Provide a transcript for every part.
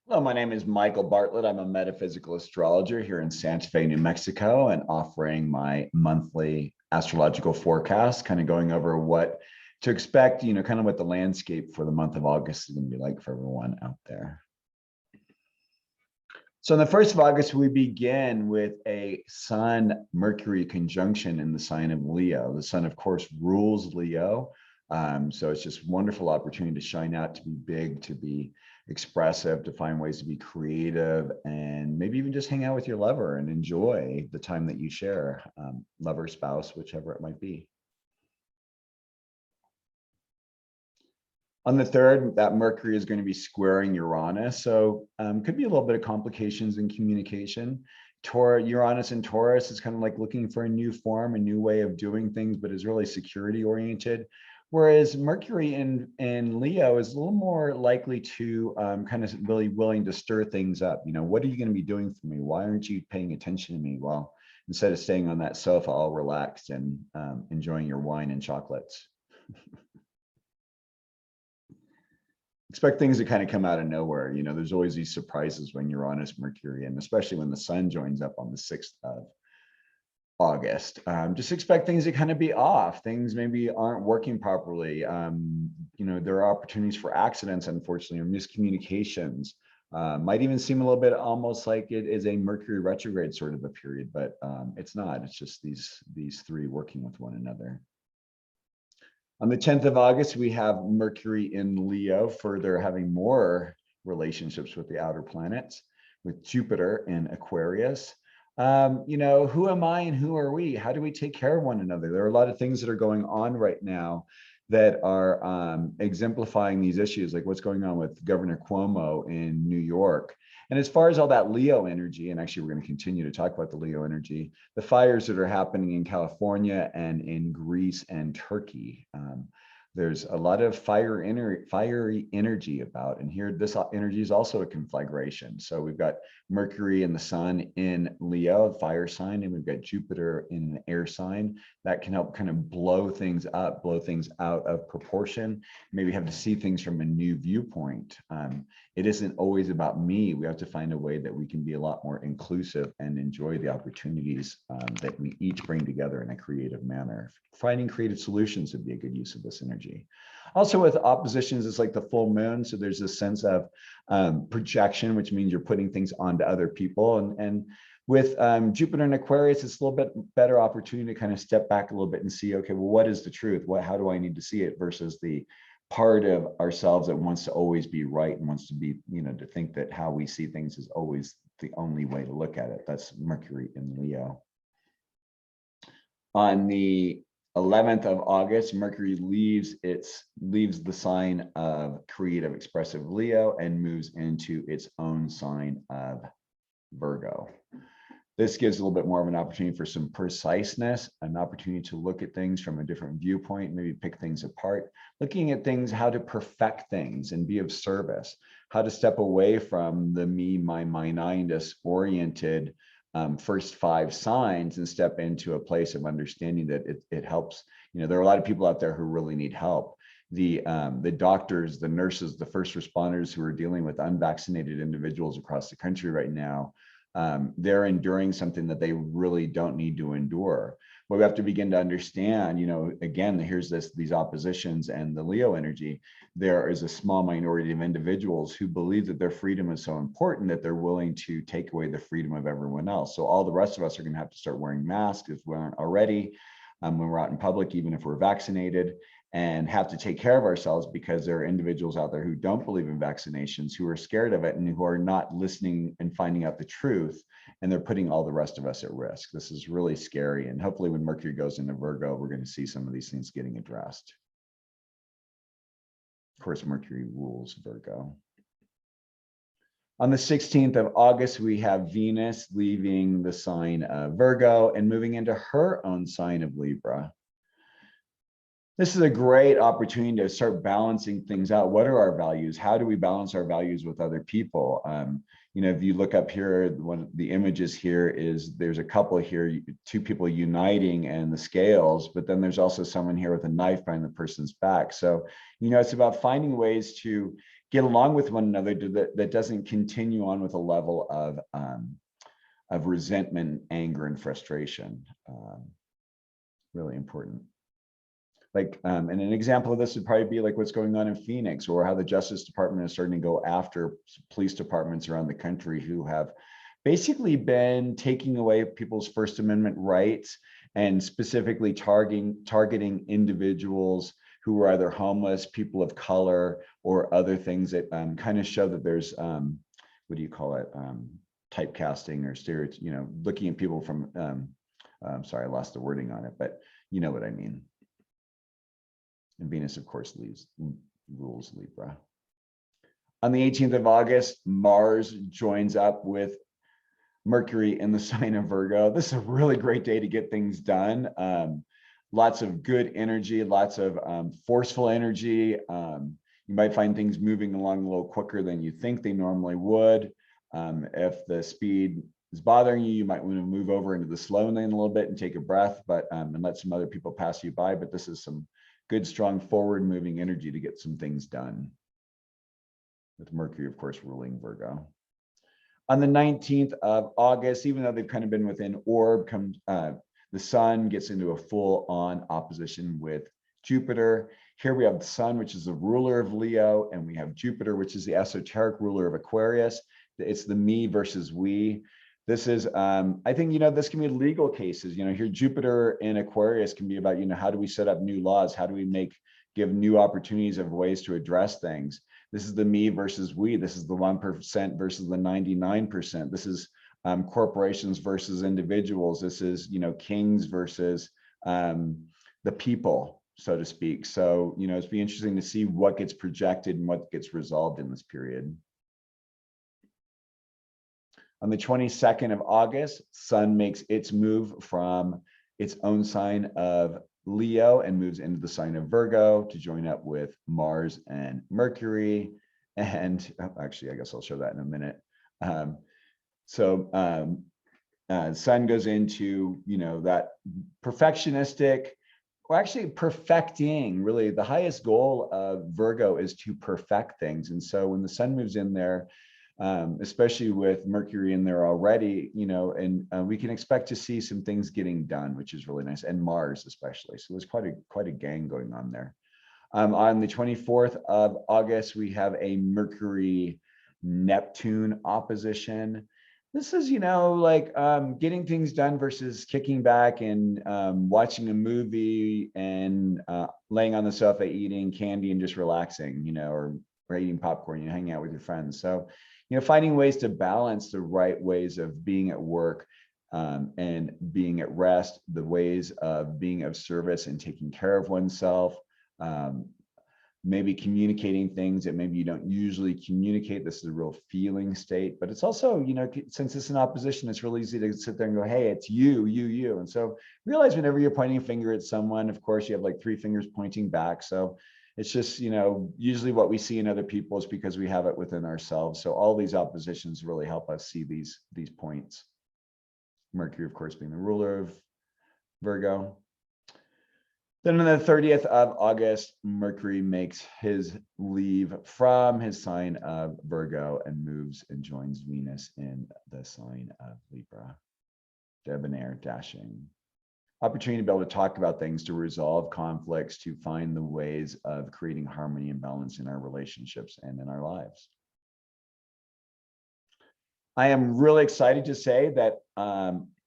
Hello, my name is Michael Bartlett. I'm a metaphysical astrologer here in Santa Fe, New Mexico, and offering my monthly astrological forecast, kind of going over what to expect, kind of what the landscape for the month of August is going to be like for everyone out there. So on the 1st of August, we begin with a Sun-Mercury conjunction in the sign of Leo. The Sun, of course, rules Leo. So it's just a wonderful opportunity to shine out, to be big, to be expressive, to find ways to be creative, and maybe even just hang out with your lover and enjoy the time that you share, lover, spouse, whichever it might be. On the 3rd, that Mercury is going to be squaring Uranus. So could be a little bit of complications in communication. Uranus and Taurus is kind of like looking for a new form, a new way of doing things, but is really security oriented. Whereas Mercury in Leo is a little more likely to kind of really willing to stir things up. What are you going to be doing for me? Why aren't you paying attention to me? Well, instead of staying on that sofa all relaxed and enjoying your wine and chocolates. Expect things to kind of come out of nowhere. There's always these surprises when Uranus, Mercury, and especially when the Sun joins up on the 6th of August. Just expect things to kind of be off. Things maybe aren't working properly. There are opportunities for accidents, unfortunately, or miscommunications. Might even seem a little bit almost like it is a Mercury retrograde sort of a period, but it's not. It's just these three working with one another. On the 10th of August, we have Mercury in Leo, further having more relationships with the outer planets, with Jupiter in Aquarius. Who am I and who are we? How do we take care of one another? There are a lot of things that are going on right now that are exemplifying these issues, like what's going on with Governor Cuomo in New York. And as far as all that Leo energy, and actually we're going to continue to talk about the Leo energy, the fires that are happening in California and in Greece and Turkey. There's a lot of fiery energy about, and here this energy is also a conflagration. So we've got Mercury and the Sun in Leo, fire sign, and we've got Jupiter in an air sign. That can help kind of blow things up, blow things out of proportion. Maybe have to see things from a new viewpoint. It isn't always about me. We have to find a way that we can be a lot more inclusive and enjoy the opportunities that we each bring together in a creative manner. Finding creative solutions would be a good use of this energy. Also with oppositions, it's like the full moon. So there's this sense of projection, which means you're putting things onto other people. And with Jupiter and Aquarius, it's a little bit better opportunity to kind of step back a little bit and see, okay, well, what is the truth? How do I need to see it versus the part of ourselves that wants to always be right and wants to be, to think that how we see things is always the only way to look at it. That's Mercury in Leo. On the 11th of August, Mercury leaves the sign of creative expressive Leo and moves into its own sign of Virgo. This gives a little bit more of an opportunity for some preciseness, an opportunity to look at things from a different viewpoint, maybe pick things apart, looking at things, how to perfect things and be of service, how to step away from the me, my, mine, I-ness oriented first 5 signs and step into a place of understanding that it helps. There are a lot of people out there who really need help. The doctors, the nurses, the first responders who are dealing with unvaccinated individuals across the country right now, they're enduring something that they really don't need to endure. But we have to begin to understand, again, here's these oppositions and the Leo energy. There is a small minority of individuals who believe that their freedom is so important that they're willing to take away the freedom of everyone else. So all the rest of us are going to have to start wearing masks if we aren't already, when we're out in public, even if we're vaccinated, and have to take care of ourselves because there are individuals out there who don't believe in vaccinations, who are scared of it, and who are not listening and finding out the truth, and they're putting all the rest of us at risk. This is really scary, and hopefully when Mercury goes into Virgo, we're going to see some of these things getting addressed. Of course, Mercury rules Virgo. On the 16th of August, we have Venus leaving the sign of Virgo and moving into her own sign of Libra. This is a great opportunity to start balancing things out. What are our values? How do we balance our values with other people? If you look up here, one of the images here is there's a couple here, 2 people uniting and the scales, but then there's also someone here with a knife behind the person's back. So, it's about finding ways to get along with one another that doesn't continue on with a level of resentment, anger, and frustration. Really important. Like, and an example of this would probably be like what's going on in Phoenix, or how the Justice Department is starting to go after police departments around the country who have basically been taking away people's First Amendment rights, and specifically targeting individuals who are either homeless, people of color, or other things that kind of show that there's, what do you call it? Typecasting or stereotype, looking at people from, sorry, I lost the wording on it, but you know what I mean. And Venus, of course, rules Libra. On the 18th of August, Mars joins up with Mercury in the sign of Virgo. This is a really great day to get things done. Lots of good energy, lots of forceful energy. You might find things moving along a little quicker than you think they normally would. If the speed is bothering you, you might want to move over into the slow lane a little bit and take a breath, but and let some other people pass you by. But this is some good, strong, forward-moving energy to get some things done. With Mercury, of course, ruling Virgo. On the 19th of August, even though they've kind of been within orb, the sun gets into a full-on opposition with Jupiter. Here we have the sun, which is the ruler of Leo, and we have Jupiter, which is the esoteric ruler of Aquarius. It's the me versus we. This is, I think, this can be legal cases. Here Jupiter in Aquarius can be about, how do we set up new laws? How do we give new opportunities of ways to address things? This is the me versus we. This is the 1% versus the 99%. This is corporations versus individuals. This is, kings versus the people, so to speak. So, it's be interesting to see what gets projected and what gets resolved in this period. On the 22nd of August, Sun makes its move from its own sign of Leo and moves into the sign of Virgo to join up with Mars and Mercury. And actually, I guess I'll show that in a minute. Sun goes into, that perfectionistic, or actually perfecting, really the highest goal of Virgo is to perfect things. And so when the sun moves in there, especially with Mercury in there already, and we can expect to see some things getting done, which is really nice, and Mars especially. So there's quite a gang going on there. On the 24th of August, we have a Mercury Neptune opposition. This is, getting things done versus kicking back and watching a movie and laying on the sofa, eating candy and just relaxing, or eating popcorn, hanging out with your friends. So, finding ways to balance the right ways of being at work and being at rest, the ways of being of service and taking care of oneself, maybe communicating things that maybe you don't usually communicate. This is a real feeling state, but it's also, since it's an opposition, it's really easy to sit there and go, hey, it's you. And so realize whenever you're pointing a finger at someone, of course, you have like 3 fingers pointing back. So it's just, usually what we see in other people is because we have it within ourselves. So all these oppositions really help us see these points. Mercury, of course, being the ruler of Virgo. Then on the 30th of August, Mercury makes his leave from his sign of Virgo and moves and joins Venus in the sign of Libra. Debonair, dashing. Opportunity to be able to talk about things, to resolve conflicts, to find the ways of creating harmony and balance in our relationships and in our lives. I am really excited to say that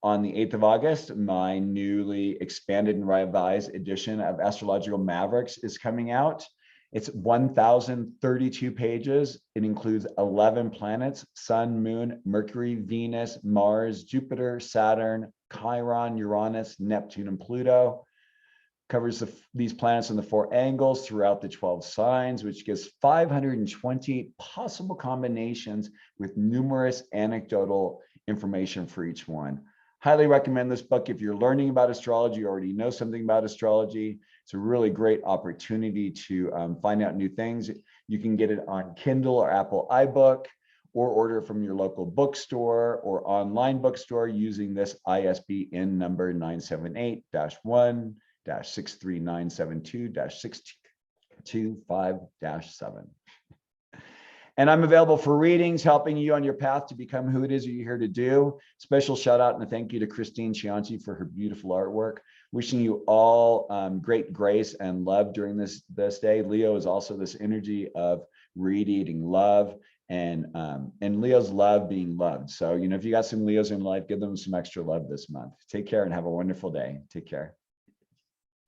on the 8th of August, my newly expanded and revised edition of Astrological Mavericks is coming out. It's 1,032 pages. It includes 11 planets: Sun, Moon, Mercury, Venus, Mars, Jupiter, Saturn, Chiron, Uranus, Neptune, and Pluto. Covers these planets in the 4 angles throughout the 12 signs, which gives 520 possible combinations with numerous anecdotal information for each one. Highly recommend this book if you're learning about astrology, you already know something about astrology. It's a really great opportunity to find out new things. You can get it on Kindle or Apple iBook, or order from your local bookstore or online bookstore using this ISBN number 978-1-63972-625-7. And I'm available for readings, helping you on your path to become who it is you're here to do. Special shout out and a thank you to Christine Chianti for her beautiful artwork. Wishing you all great grace and love during this day. Leo is also this energy of radiating love and Leo's love being loved. So, if you got some Leos in life, give them some extra love this month. Take care and have a wonderful day. Take care.